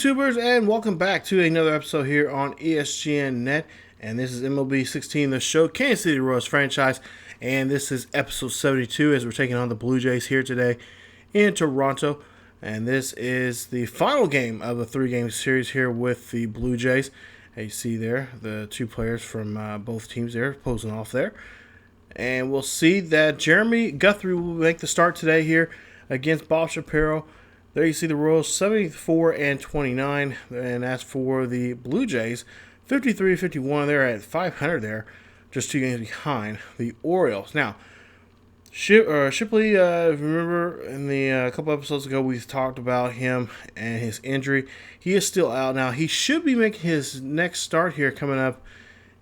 YouTubers, and welcome back to another episode here on ESGNet. And this is MLB 16, the show, Kansas City Royals franchise. And this is episode 72 as we're taking on the Blue Jays here today in Toronto. And this is the final game of the three-game series here with the Blue Jays. As you see there, the two players from both teams there posing off there. And we'll see that Jeremy Guthrie will make the start today here against Bob Shapiro. There you see the Royals 74-29, and that's for the Blue Jays 53-51. They're at 500 there, just 2 games behind the Orioles. Now, Shipley, if you remember in the couple episodes ago, we talked about him and his injury. He is still out now. He should be making his next start here coming up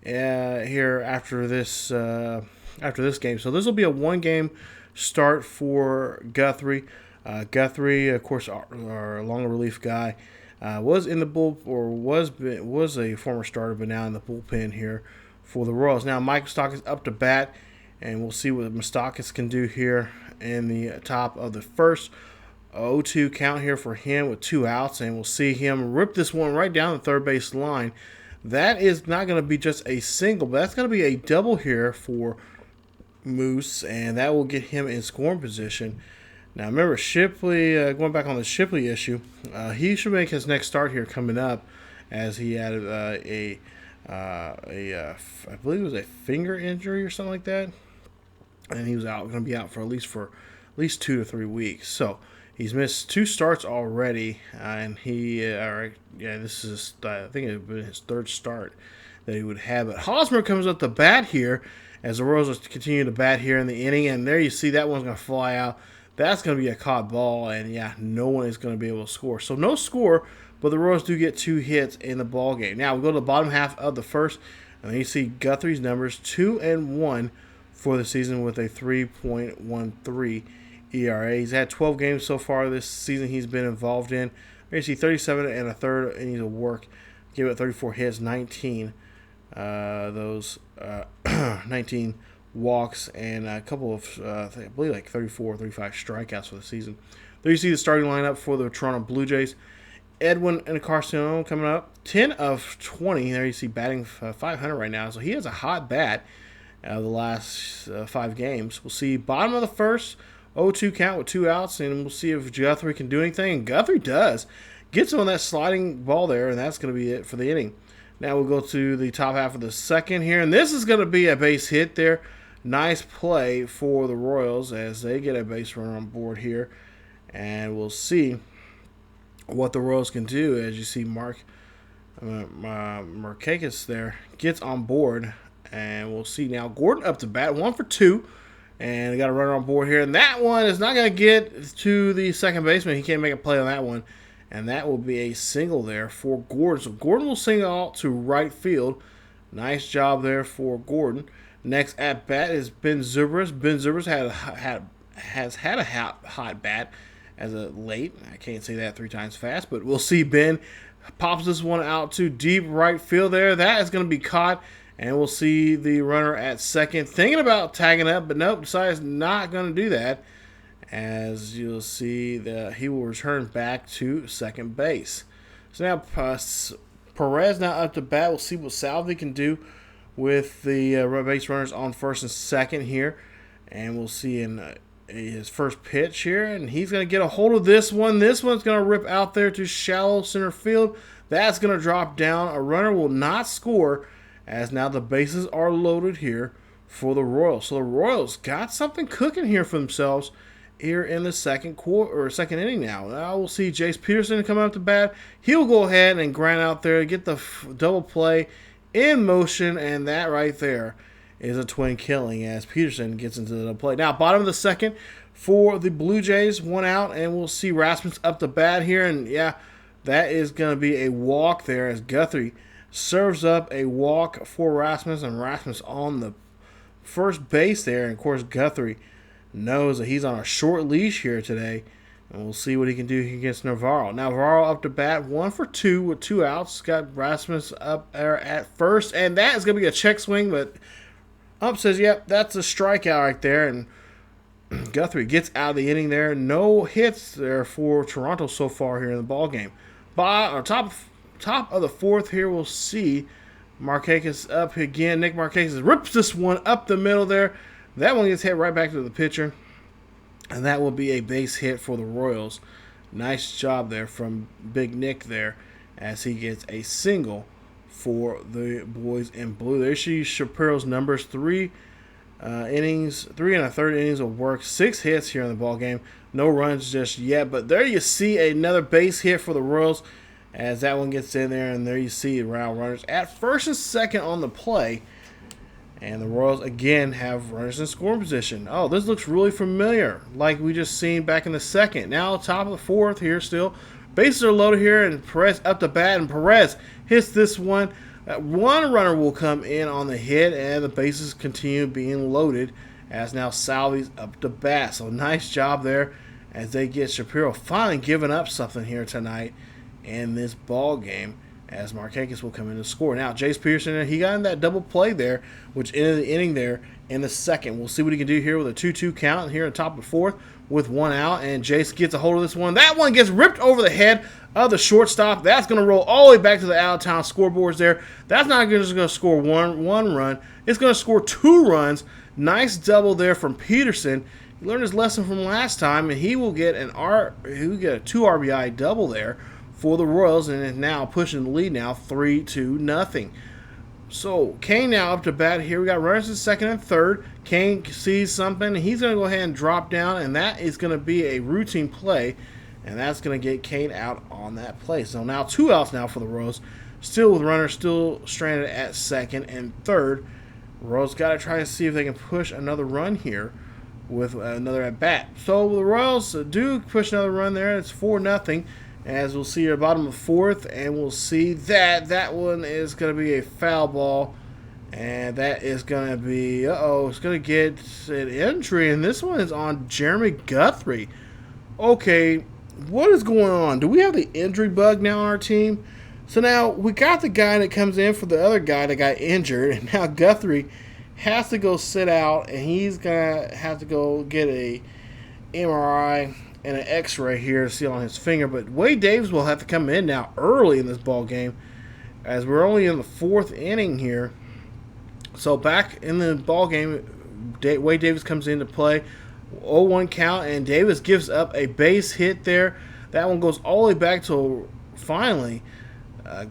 here after this game. So this will be a one-game start for Guthrie. Guthrie, of course, our long relief guy, was in the bull or was a former starter, but now in the bullpen here for the Royals. Now Mike Moustakas up to bat, and we'll see what Moustakas can do here in the top of the first. 0-2 count here for him with 2 outs, and we'll see him rip this one right down the third base line. That is not going to be just a single, but that's going to be a double here for Moose, and that will get him in scoring position. Now, remember, Shipley, going back on the Shipley issue, he should make his next start here coming up, as he had I believe it was a finger injury or something like that, and he was going to be out for at least 2 to 3 weeks. So he's missed 2 starts already, and this is I think it would be his 3rd start that he would have. But Hosmer comes up to bat here as the Royals continue to bat here in the inning, and there you see that one's going to fly out. That's going to be a caught ball, and yeah, no one is going to be able to score. So no score, but the Royals do get 2 hits in the ball game. Now we go to the bottom half of the first, and then you see Guthrie's numbers 2-1 for the season with a 3.13 ERA. He's had 12 games so far this season he's been involved in. There you see 37 1/3 innings of work. Gave it 34 hits, 19 19 walks, and a couple of, I believe, like 34 35 strikeouts for the season. There you see the starting lineup for the Toronto Blue Jays. EDWIN and Encarnacion coming up, 10 of 20. There you see batting 500 right now, so he has a hot bat the last 5 games. We'll see bottom of the first, 0-2 count with 2 outs, and we'll see if Guthrie can do anything. And Guthrie does. Gets on that sliding ball there, and that's going to be it for the inning. Now we'll go to the top half of the second here, and this is going to be a base hit there. Nice play for the Royals as they get a base runner on board here. And we'll see what the Royals can do as you see Markakis there gets on board. And we'll see now Gordon up to bat, 1 for 2. And they got a runner on board here. And that one is not going to get to the second baseman. He can't make a play on that one. And that will be a single there for Gordon. So Gordon will single out to right field. Nice job there for Gordon. Next at bat is Ben Zobrist. Ben Zobrist has had a hot bat as of late. I can't say that 3 times fast, but we'll see. Ben pops this one out to deep right field there. That is going to be caught, and we'll see the runner at second thinking about tagging up, but nope, decides not going to do that. As you'll see, he will return back to second base. So now Perez now up to bat. We'll see what Salvi can do with the base runners on first and second here. And we'll see in his first pitch here. And he's going to get a hold of this one. This one's going to rip out there to shallow center field. That's going to drop down. A runner will not score as now the bases are loaded here for the Royals. So the Royals got something cooking here for themselves here in the second inning now. Now we'll see Jace Peterson come up to bat. He'll go ahead and grind out there, get the double play in motion, and that right there is a twin killing as Peterson gets into the play. Now, bottom of the second for the Blue Jays, 1 out, and we'll see Rasmus up to bat here, and yeah, that is going to be a walk there as Guthrie serves up a walk for Rasmus, and Rasmus on the first base there, and of course Guthrie knows that he's on a short leash here today, and we'll see what he can do against Navarro. Now, Navarro up to bat, 1 for 2 with 2 outs. Got Rasmus up there at first, and that is going to be a check swing, but Ump says, yep, that's a strikeout right there, and Guthrie gets out of the inning there. No hits there for Toronto so far here in the ballgame. top of the fourth here, we'll see Markakis up again. Nick Markakis rips this one up the middle there. That one gets hit right back to the pitcher, and that will be a base hit for the Royals. Nice job there from Big Nick there as he gets a single for the boys in blue. There you see Shapiro's numbers: 3 innings, 3 and a third innings of work, 6 hits here in the ball game. No runs just yet, but there you see another base hit for the Royals as that one gets in there, and there you see round runners at first and second on the play. And the Royals again have runners in scoring position. Oh, this looks really familiar, like we just seen back in the second. Now top of the fourth here still. Bases are loaded here, and Perez up the bat, and Perez hits this one. One runner will come in on the hit, and the bases continue being loaded as now Salvi's up the bat. So nice job there as they get Shapiro finally giving up something here tonight in this ball game, as Markakis will come in to score. Now, Jace Peterson, he got in that double play there, which ended the inning there in the second. We'll see what he can do here with a 2-2 count here on top of the fourth with 1 out, and Jace gets a hold of this one. That one gets ripped over the head of the shortstop. That's going to roll all the way back to the out-of-town scoreboards there. That's not just going to score one run. It's going to score 2 runs. Nice double there from Peterson. He learned his lesson from last time, and he will get a 2 RBI double there for the Royals, and is now pushing the lead now 3-0. So CAIN now up to bat here. We got runners in second and third. CAIN sees something. He's going to go ahead and drop down, and that is going to be a routine play, and that's going to get CAIN out on that play. So now 2 outs now for the Royals, still with runners still stranded at second and third. Royals got to try to see if they can push another run here with another at bat. So the Royals do push another run there. It's 4-0. As we'll see here, bottom of fourth, and we'll see that one is going to be a foul ball, and that is going to be, it's going to get an injury, and this one is on Jeremy Guthrie. Okay, what is going on? Do we have the injury bug now on our team? So now we got the guy that comes in for the other guy that got injured, and now Guthrie has to go sit out, and he's going to have to go get a MRI and an X-ray here to see on his finger. But Wade Davis will have to come in now early in this ball game, as we're only in the 4th inning here. So back in the ball game, Wade Davis comes in to play. 0-1 count, and Davis gives up a base hit there. That one goes all the way back to finally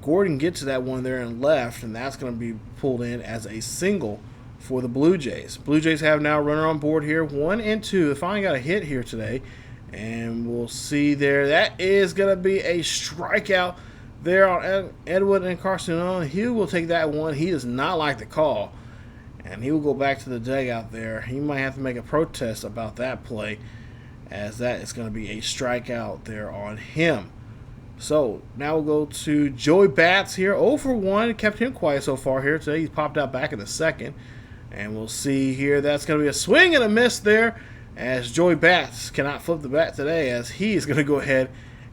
Gordon gets to that one there and left, and that's going to be pulled in as a single for the Blue Jays. Blue Jays have now runner on board here, 1 and 2. They finally got a hit here today. And we'll see there. That is going to be a strikeout there on EDWIN and Encarnacion. He will take that one. He does not like the call. And he will go back to the dugout there. He might have to make a protest about that play, as that is going to be a strikeout there on him. So now we'll go to Joey Bats here. 0 for 1. Kept him quiet so far here today. He's popped out back in the second. And we'll see here. That's going to be a swing and a miss there, as Joey Bats cannot flip the bat today, as he is going to go ahead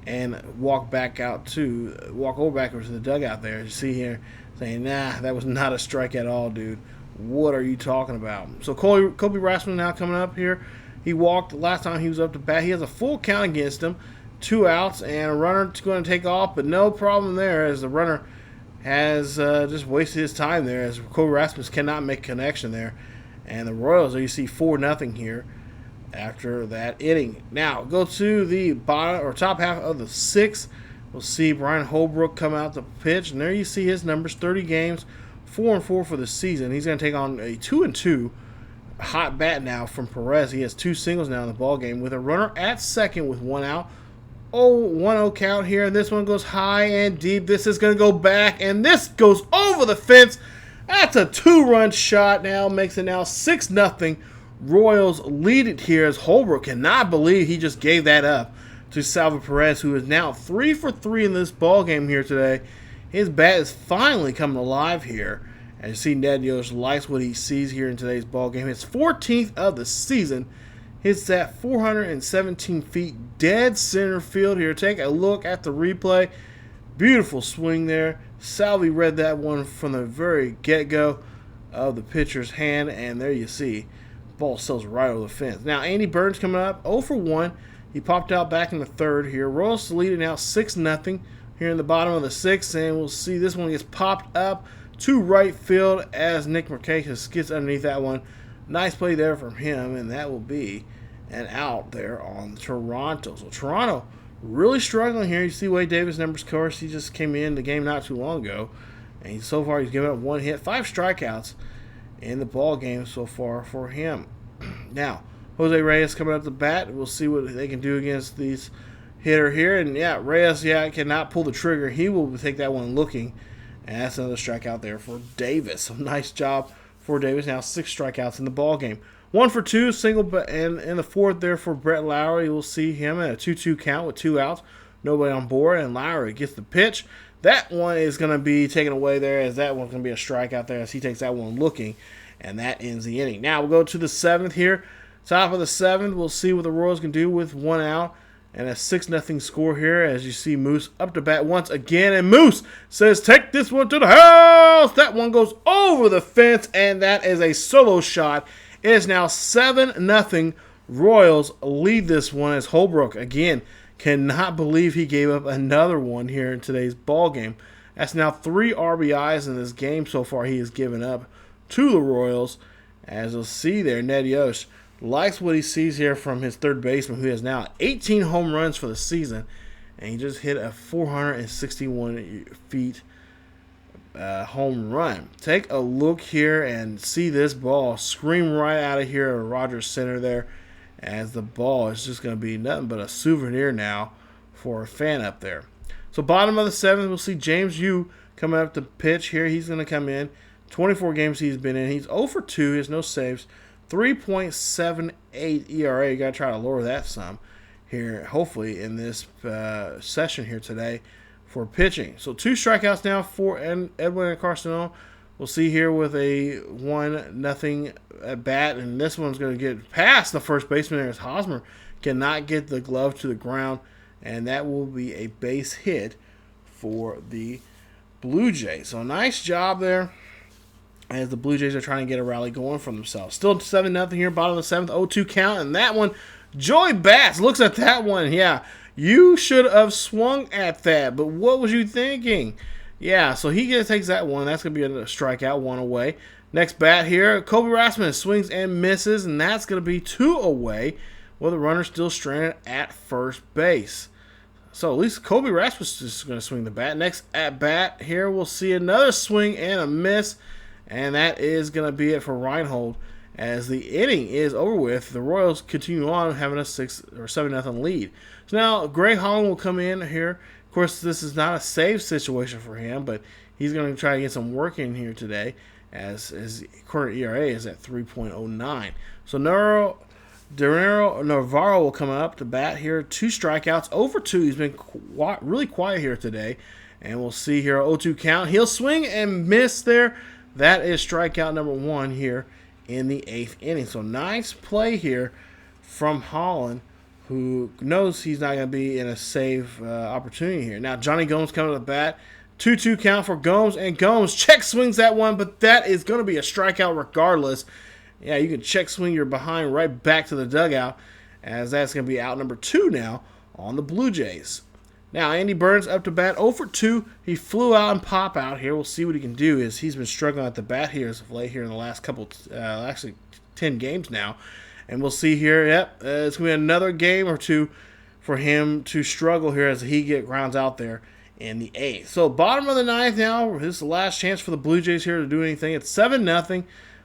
and walk over back to the dugout there. As you see here, saying, nah, that was not a strike at all, dude. What are you talking about? So Kobe Rasmussen now coming up here. He walked last time he was up to bat. He has a full count against him, 2 outs, and a runner going to take off, but no problem there, as the runner has just wasted his time there, as Kobe Rasmussen cannot make a connection there. And the Royals, you see 4-0 here after that inning. Now go to the bottom or top half of the 6th. We'll see Brian Holbrook come out to pitch, and there you see his numbers: 30 games, 4-4 for the season. He's going to take on a 2-2 hot bat now from Perez. He has 2 singles now in the ball game with a runner at second with 1 out. 1-0 count here, and this one goes high and deep. This is going to go back, and this goes over the fence. That's a 2-run shot now, makes it now 6-0. Royals lead it here, as Holbrook cannot believe he just gave that up to Salvador Perez, who is now 3 for 3 in this ball game here today. His bat is finally coming alive here. As you see, Ned Yost likes what he sees here in today's ball game. His 14th of the season. Hits that 417 feet dead center field here. Take a look at the replay. Beautiful swing there. Salvi read that one from the very get-go of the pitcher's hand, and there you see, ball sails right over the fence. Now, Andy Burns coming up, 0 for 1. He popped out back in the third here. Royals leading out 6-0. here in the bottom of the 6th, and we'll see this one gets popped up to right field as Nick Markakis gets underneath that one. Nice play there from him, and that will be an out there on Toronto. So Toronto really struggling here. You see Wade Davis' numbers, of course. He just came in the game not too long ago, and so far he's given up 1 hit, 5 strikeouts in the ball game so far for him. Now, Jose Reyes coming up the bat. We'll see what they can do against these hitter here. And yeah, Reyes, cannot pull the trigger. He will take that one looking. And that's another strikeout there for Davis. So nice job for Davis. Now 6 strikeouts in the ball game. 1 for 2, single, and in the 4th there for Brett Lowry. We'll see him at a 2-2 count with 2 outs. Nobody on board, and Lowry gets the pitch. That one is going to be taken away there, as that one's going to be a strikeout there as he takes that one looking. And that ends the inning. Now we'll go to the 7th here. Top of the 7th, we'll see what the Royals can do with 1 out. And a 6-0 score here as you see Moose up to bat once again. And Moose says, take this one to the house. That one goes over the fence, and that is a solo shot. It is now 7-0. Royals lead this one as Holbrook, again, cannot believe he gave up another one here in today's ball game. That's now 3 RBIs in this game so far he has given up to the Royals. As you'll see there, Ned Yost likes what he sees here from his third baseman, who has now 18 home runs for the season, and he just hit a 461 feet home run. Take a look here and see this ball scream right out of here at Rogers Center there, as the ball is just going to be nothing but a souvenir now for a fan up there. So bottom of the 7th, we'll see James Yu coming up to pitch here. He's going to come in. 24 games he's been in. He's 0 for 2. He has no saves. 3.78 ERA. You got to try to lower that some here, hopefully, in this session here today for pitching. So 2 strikeouts now for EDWIN and Carson. We'll see here with a 1-0 at bat, and this one's going to get past the first baseman there as Hosmer cannot get the glove to the ground, and that will be a base hit for the Blue Jays. So nice job there, as the Blue Jays are trying to get a rally going for themselves. Still 7-0 here, bottom of the 7th, 0-2 count, and that one, Joey Bats looks at that one. Yeah, you should have swung at that, but what was you thinking? Yeah, so he takes that one. That's going to be a strikeout, 1 away. Next bat here, Kobe Rasmussen swings and misses, and that's going to be 2 away, with the runner still stranded at first base. So at least Kobe Rasmussen is going to swing the bat. Next at bat here, we'll see another swing and a miss. And that is going to be it for Reinhold, as the inning is over with. The Royals continue on having a 6 or 7-0 lead. So now Greg Holland will come in here. Of course, this is not a save situation for him, but he's going to try to get some work in here today, as his current ERA is at 3.09. So Navarro will come up to bat here. 2 strikeouts, 0 for 2. He's been really quiet here today. And we'll see here, 0-2 count. He'll swing and miss there. That is strikeout number 1 here in the 8th inning. So nice play here from Holland, who knows he's not going to be in a save opportunity here. Now Johnny Gomes coming to the bat. 2-2 count for Gomes, and Gomes check swings that one, but that is going to be a strikeout regardless. Yeah, you can check swing your behind right back to the dugout, as that's going to be out number 2 now on the Blue Jays. Now, Andy Burns up to bat, 0 for 2. He flew out and pop out here. We'll see what he can do, as he's been struggling at the bat here as of late here in the last couple, actually 10 games now. And we'll see here, it's going to be another game or 2 for him to struggle here as he grounds out there in the 8th. So, bottom of the 9th now. This is the last chance for the Blue Jays here to do anything. It's 7-0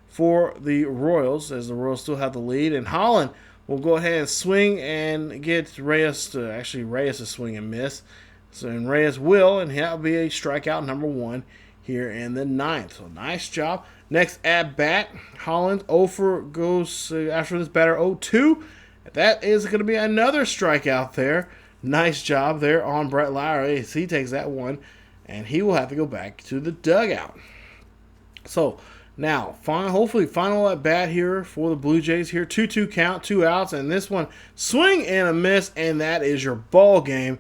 for the Royals, as the Royals still have the lead. And Holland will go ahead and swing and get Reyes to swing and miss. So, and Reyes will, and that will be a strikeout number 1 here in the 9th. So, nice job. Next at bat, Holland goes after this batter 0-2. That is going to be another strikeout there. Nice job there on Brett Lowry as he takes that one, and he will have to go back to the dugout. So, now, hopefully final at bat here for the Blue Jays here. 2-2 count, 2 outs, and this one swing and a miss, and that is your ball game,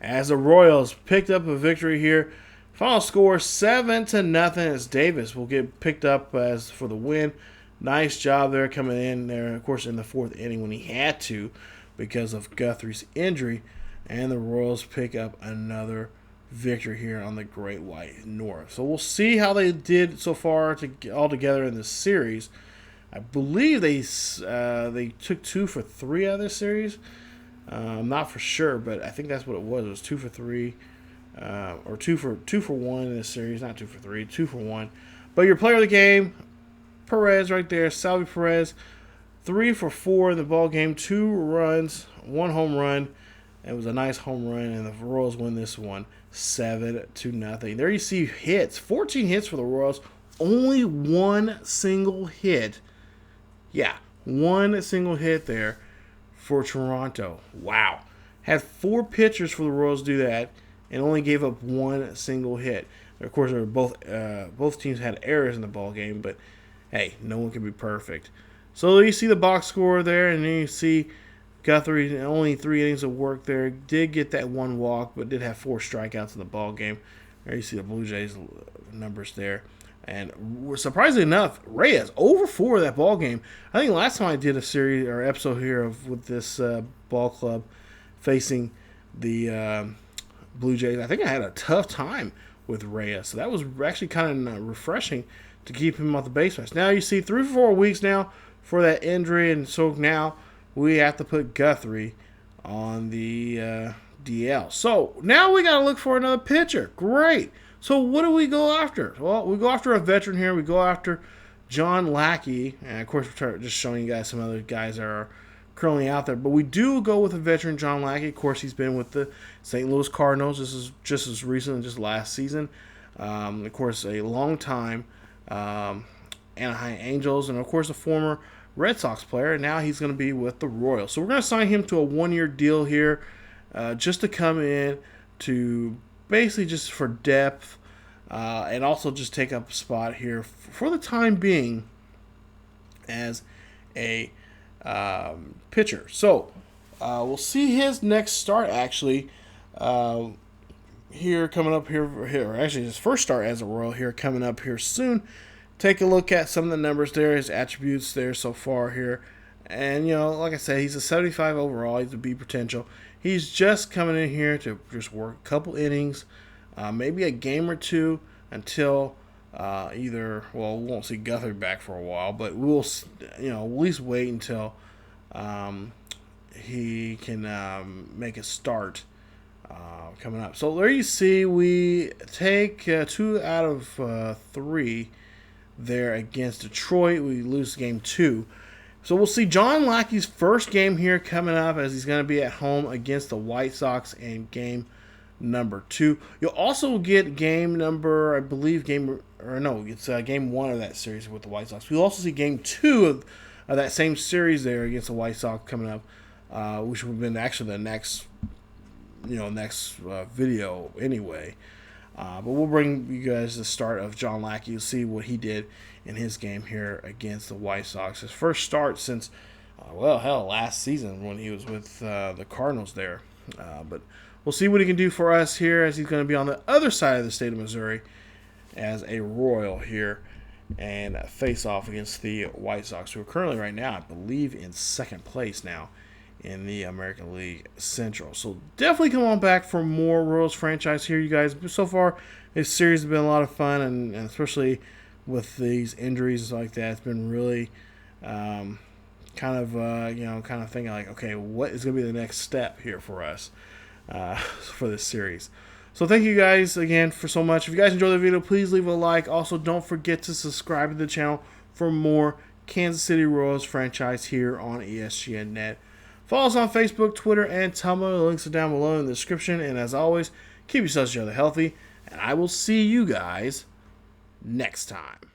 as the Royals picked up a victory here. Final score 7-0, as Davis will get picked up as for the win. Nice job there coming in there, of course, in the 4th inning when he had to because of Guthrie's injury, and the Royals pick up another victory here on the Great White North. So we'll see how they did so far all together in this series. I believe they took 2 for 3 out of this series. I'm not for sure, but I think that's what it was. It was 2 for 3, or 2 for 1 in this series. Not 2 for 3, 2 for 1. But your player of the game, Perez right there, Salvi Perez, 3 for 4 in the ball game, 2 runs, 1 home run. It was a nice home run, and the Royals win this one 7-0. There you see hits, 14 hits for the Royals, only 1 single hit. Yeah, 1 single hit there for Toronto. Wow. Had 4 pitchers for the Royals do that and only gave up 1 single hit. Of course, they were both teams had errors in the ball game, but hey, no one can be perfect. So you see the box score there, and then you see Guthrie, only 3 innings of work there. Did get that 1 walk, but did have 4 strikeouts in the ball game. There you see the Blue Jays numbers there. And surprisingly enough, Reyes over 4 of that ball game. I think last time I did a series or episode here with this ball club facing the Blue Jays, I think I had a tough time with Reyes. So that was actually kind of refreshing to keep him off the base pass. Now you see 3 or 4 weeks now for that injury, and so now we have to put Guthrie on the DL. So now we got to look for another pitcher. Great. So what do we go after? Well, we go after a veteran here. We go after John Lackey. And, of course, we're just showing you guys some other guys that are currently out there. But we do go with a veteran, John Lackey. Of course, he's been with the St. Louis Cardinals. This is just as recent as just last season. Of course, a long time Anaheim Angels. And, of course, a former Red Sox player. And now he's going to be with the Royals. So we're going to sign him to a 1-year deal here just to come in to basically just for depth, and also just take up a spot here for the time being as a pitcher. So we'll see his next start actually here coming up here, or actually his first start as a Royal here coming up here soon. Take a look at some of the numbers there, his attributes there so far here. And, like I said, he's a 75 overall. He's a B potential. He's just coming in here to just work a couple innings, maybe a game or 2 until we won't see Guthrie back for a while, but we'll, at least wait until he can make a start coming up. So there you see we take 2 out of 3 there against Detroit. We lose game 2. So we'll see John Lackey's first game here coming up as he's going to be at home against the White Sox in game number 2. You'll also get game 1 of that series with the White Sox. We'll also see game 2 of that same series there against the White Sox coming up, which would have been actually the next video anyway. But we'll bring you guys the start of John Lackey. You'll see what he did in his game here against the White Sox. His first start since, last season when he was with the Cardinals there. But we'll see what he can do for us here as he's going to be on the other side of the state of Missouri as a Royal here and face off against the White Sox, who are currently right now, I believe, in second place now in the American League Central. So definitely come on back for more Royals franchise here, you guys. So far, this series has been a lot of fun, and especially with these injuries like that, it's been really kind of thinking like, okay, what is going to be the next step here for us for this series? So thank you guys again for so much. If you guys enjoyed the video, please leave a like. Also, don't forget to subscribe to the channel for more Kansas City Royals franchise here on ESGNet. Follow us on Facebook, Twitter, and Tumblr. The links are down below in the description. And as always, keep yourselves healthy, and I will see you guys next time.